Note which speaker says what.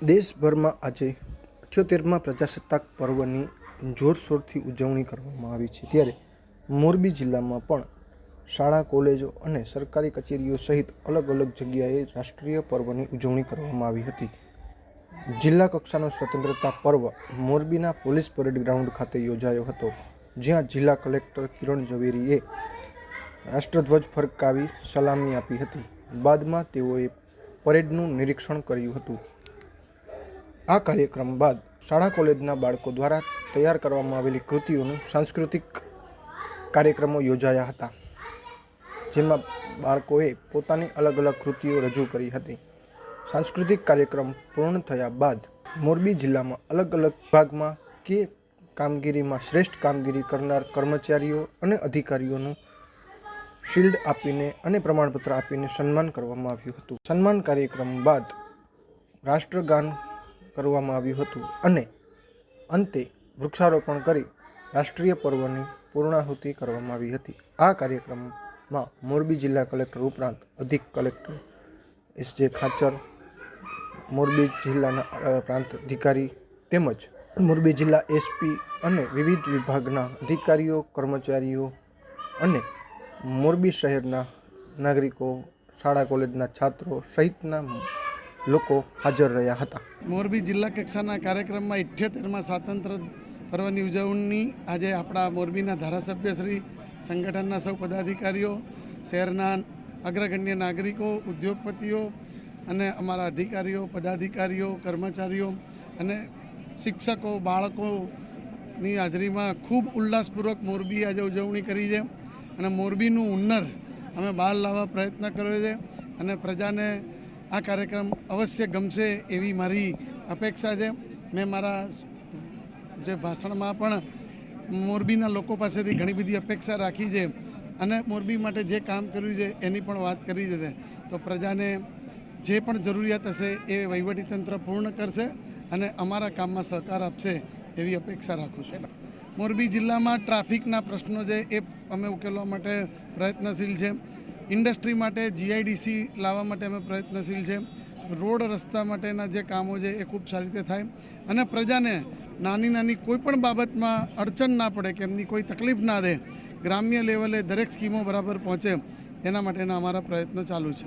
Speaker 1: દેશભરમાં આજે 78મા પ્રજાસત્તાક પર્વની જોરશોરથી ઉજવણી કરવામાં આવી છે, ત્યારે મોરબી જિલ્લામાં પણ શાળા, કોલેજો અને સરકારી કચેરીઓ સહિત અલગ અલગ જગ્યાએ રાષ્ટ્રીય પર્વની ઉજવણી કરવામાં આવી હતી. જિલ્લા કક્ષાનો સ્વતંત્રતા પર્વ મોરબીના પોલીસ પરેડ ગ્રાઉન્ડ ખાતે યોજાયો હતો, જ્યાં જિલ્લા કલેક્ટર કિરણ ઝવેરીએ રાષ્ટ્રધ્વજ ફરકાવી સલામી આપી હતી. બાદમાં તેઓએ પરેડનું નિરીક્ષણ કર્યું હતું. આ કાર્યક્રમ બાદ શાળા કોલેજના બાળકો દ્વારા તૈયાર કરવામાં આવેલી કૃતિઓનું સાંસ્કૃતિક કાર્યક્રમો યોજાયા હતા, જેમાં બાળકોએ પોતાની અલગ અલગ કૃતિઓ રજૂ કરી હતી. સાંસ્કૃતિક કાર્યક્રમ પૂર્ણ થયા બાદ મોરબી જિલ્લામાં અલગ અલગ વિભાગમાં કે કામગીરીમાં શ્રેષ્ઠ કામગીરી કરનાર કર્મચારીઓ અને અધિકારીઓનું શિલ્ડ આપીને અને પ્રમાણપત્ર આપીને સન્માન કરવામાં આવ્યું હતું. સન્માન કાર્યક્રમ બાદ રાષ્ટ્રગાન કરવામાં આવ્યું હતું અને અંતે વૃક્ષારોપણ કરી રાષ્ટ્રીય પર્વની પૂર્ણાહુતિ કરવામાં આવી હતી. આ કાર્યક્રમમાં મોરબી જિલ્લા કલેક્ટર ઉપરાંત અધિક કલેક્ટર એસ.જે. ખાચર, મોરબી જિલ્લાના પ્રાંત અધિકારી તેમજ મોરબી જિલ્લા એસપી અને વિવિધ વિભાગના અધિકારીઓ, કર્મચારીઓ અને મોરબી શહેરના નાગરિકો, શાળા કોલેજના છાત્રો સહિતના લોકો હાજર રહ્યા હતા.
Speaker 2: મોરબી જિલ્લા કક્ષાના કાર્યક્રમમાં 78મા સ્વાતંત્ર્ય પર્વની ઉજવણી આજે આપણા મોરબીના ધારાસભ્યશ્રી, સંગઠનના સૌ પદાધિકારીઓ, શહેરના અગ્રગણ્ય નાગરિકો, ઉદ્યોગપતિઓ અને અમારા અધિકારીઓ, પદાધિકારીઓ, કર્મચારીઓ અને શિક્ષકો, બાળકોની હાજરીમાં ખૂબ ઉલ્લાસપૂર્વક મોરબી આજે ઉજવણી કરી છે અને મોરબીનું હુન્નર અમે બહાર લાવવા પ્રયત્ન કર્યો છે અને પ્રજાને આ કાર્યક્રમ અવશ્ય ગમશે એવી મારી અપેક્ષા છે. મેં મારા જે ભાષણમાં પણ મોરબીના લોકો પાસેથી ઘણી બધી અપેક્ષા રાખી છે અને મોરબી માટે જે કામ કર્યું છે એની પણ વાત કરી છે. તો પ્રજાને જે પણ જરૂરિયાત હશે એ વહીવટીતંત્ર પૂર્ણ કરશે અને અમારા કામમાં સહકાર આપશે એવી અપેક્ષા રાખું છું. મોરબી જિલ્લામાં ટ્રાફિકના પ્રશ્નો છે એ અમે ઉકેલવા માટે પ્રયત્નશીલ છે. ઇન્ડસ્ટ્રી માટે જીઆઈડીસી લાવવા માટે અમે પ્રયત્નશીલ છે. રોડ રસ્તા માટેના જે કામો છે એ ખૂબ સારી રીતે થાય અને પ્રજાને નાની નાની કોઈ પણ બાબતમાં અડચણ ના પડે, કે એમની કોઈ તકલીફ ના રહે, ગ્રામ્ય લેવલે દરેક સ્કીમો બરાબર પહોંચે એના માટેના અમારા પ્રયત્નો ચાલુ છે.